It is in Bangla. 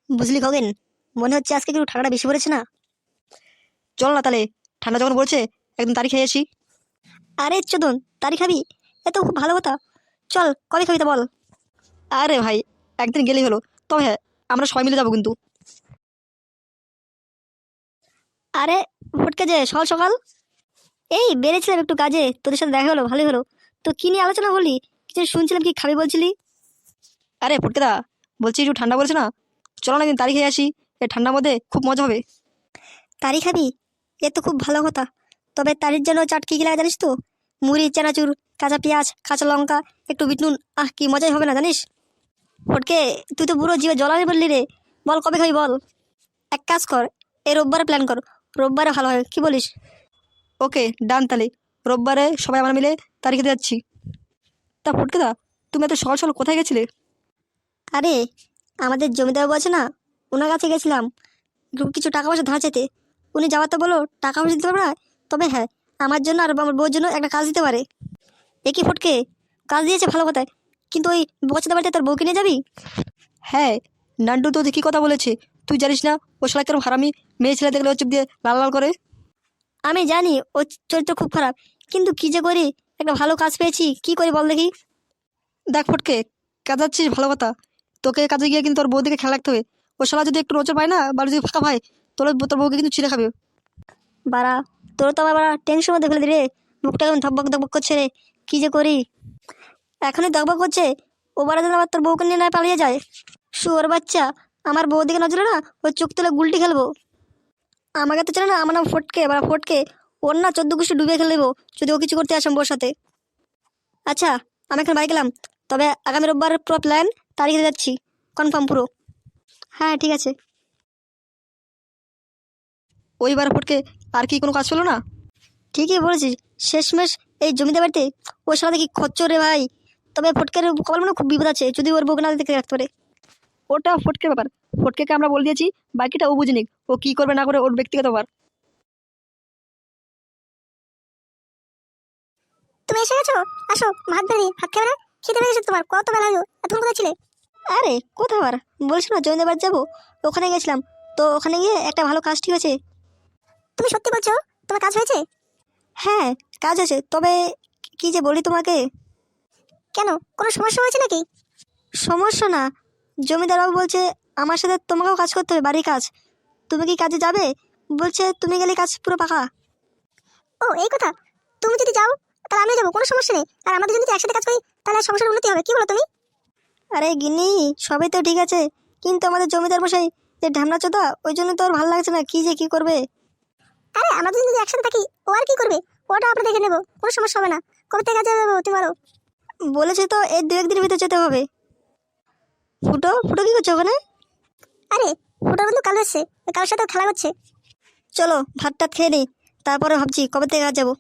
বুঝলি খগেন, মনে হচ্ছে আজকে একটু ঠান্ডাটা বেশি পড়েছে না? চল না তাহলে, ঠান্ডা যখন পড়ছে একদম তারিখ খেয়ে আসি। আরে চোদন, তারিখ খাবি? এ তো খুব ভালো কথা। চল, কবে খাবি তা বল। আরে ভাই, একদিন গেলেই হলো। তবে হ্যাঁ, আমরা সবাই মিলে যাবো কিন্তু। আরে ফটকে যে সকাল সকাল, এই বেড়েছিলাম একটু কাজে, তোদের সাথে দেখা হলো, ভালোই হলো। তো কি নিয়ে আলোচনা করলি? কিছু শুনছিলাম, কি খাবি বলছিলি? আরে ফটকে দা, বলছি একটু ঠান্ডা পড়েছে না, চলো না একদিন তারিখ খেয়ে আসি। এই ঠান্ডার মধ্যে খুব মজা হবে। তারি খাবি? এ তো খুব ভালো কথা। তবে তারির জন্য চাট কি কি লাগে জানিস তো? মুড়ি, চানাচুর, কাঁচা পেঁয়াজ, কাঁচা লঙ্কা, একটু বিট নুন। কি মজাই হবে না জানিস? ফটকে, তুই তো পুরো জিভে জল আনি বললি রে। বল কবে খাবি বল। এক কাজ কর, এই রোববারে প্ল্যান কর। রোববারে ভালো হয়, কি বলিস? ওকে ডান তাহলে। রোববারে সবাই আমরা মিলে তারিখ খেতে যাচ্ছি। তা ফটকে দা, তুমি এত সকাল সকাল কোথায় গেছিলে? আরে, আমাদের জমিদারবাবু আছে না, ওনার কাছে গেছিলাম একটু কিছু টাকা পয়সা ধার চাইতে। উনি যাওয়ার তো বলো টাকা পয়সা দিতে পারবে না, তবে হ্যাঁ, আমার জন্য আর আমার বউর জন্য একটা কাজ দিতে পারে। একই ফটকে, কাজ দিয়েছে ভালো কথায়, কিন্তু ওই বচ্চাদের বাড়িতে তোর বউকে নিয়ে যাবি? হ্যাঁ, নান্টু তো দেখি কথা বলেছে। তুই জানিস না ও শালা কেরম হারামি, মেয়ে ছেলে দেখলে ও চুপ দিয়ে লাল লাল করে। আমি জানি ও চরিত্র খুব খারাপ, কিন্তু কি যে করি, একটা ভালো কাজ পেয়েছি, কি করি বল দেখি। দেখ ফটকে, কাজ যাচ্ছিস ভালো কথা, তোকে কাজে গিয়ে কিন্তু তোর বউদিকে খেয়াল রাখতে হবে। ও শালা যদি একটু নজর পায় না, বা যদি ফাঁকা পায়, তোর বউকে কিন্তু ছিঁড়ে খাবে। বাড়া, তোর তো আমার বাড়া টেনশন মধ্যে ফেলে দিলে। মুখটা কেমন ধকবক ধকবক করছে রে, কি যে করি। এখনই ধকবক করছে, ও বাড়া যেন আবার তোর বউকে নিয়ে না পালিয়ে যায়। শুয়োর বাচ্চা, আমার বউ দিকে নজরে না, ওই চোখ তুলে গুলটি খেলবো। আমাকে তো চেনে না, আমার নাম ফটকে, বাড়া ফটকে। ওর না 14 গোষ্ঠী ডুবিয়ে ফেলে দেবো যদি ও কিছু করতে আসে বউর সাথে। আচ্ছা, আমি এখন বাড়ি গেলাম। তবে আগামী রোববার পুরো প্ল্যান, তারিখে যাচ্ছি, কনফার্ম পুরো। হ্যাঁ ঠিক আছে। ওইবার ফটকে, আর কি কোনো কাজ পেলো না? ঠিকই বলেছিস, শেষমেশ এই জমিদার বাড়িতে ওর সাথে কি খচ্চর রে ভাই। তবে ফটকের কপাল মনে হয় খুব বিপদ আছে, যদি ওর বউকে না দেখতে রাখতে পারে। ওটা ফটকের ব্যাপার, ফটকেকে আমরা বলে দিয়েছি, বাকিটা ও বুঝে নিক, ও কি করবে না করে ওর ব্যক্তিগত ব্যাপার। তুমি এসে গেছো? আসো, ভাত বেড়ে ভাত খাবে না? খিদে পেয়েছে তোমার? কত বেলা হলো, এতক্ষণ কোথায় ছিলে? আরে কোথাও আর, বলছি না জমিদার বাড়ি যাবো, ওখানে গেছিলাম। তো ওখানে গিয়ে একটা ভালো কাজ ঠিক আছে। তুমি সত্যি বলছো? তোমার কাজ হয়েছে? হ্যাঁ, কাজ আছে, তবে কি যে বলি তোমাকে। কেন, কোনো সমস্যা হয়েছে নাকি? সমস্যা না, জমিদার বাবু বলছে আমার সাথে তোমাকেও কাজ করতে হবে, বাড়ির কাজ। তুমি কি কাজে যাবে? বলছে তুমি গেলে কাজ পুরো পাকা। ও এই কথা। তুমি যদি যাও তাহলে আমিও যাবো, কোনো সমস্যা নেই। আর আমাদের যদি একসাথে কাজ করি তাহলে সংসারের উন্নতি হবে, কি বলো তুমি? আরে গিন্নি, সবই তো ঠিক আছে, কিন্তু আমাদের জমিদার মশাই যে ঢ্যামনা চোদা, ওই জন্য তো ওর ভালো লাগছে না, কি যে কি করবে। আরে আমরা যদি একসাথে থাকি, ও আর কি করবে? ওটা আমরা দেখে নেবো, কোনো সমস্যা হবে না। কবে থেকে কাজে যাবো তুমি বলো? বলেছে তো এই 2-1 দিনের ভিতর যেতে হবে। ফুটো ফুটো কি করছো ওখানে? আরে ওটার বন্ধু কাল এসছে, কার সাথে খেলা করছে। চলো ভাত টাত খেয়ে নিই, তারপরে ভাবছি কবে থেকে কাজ যাবো।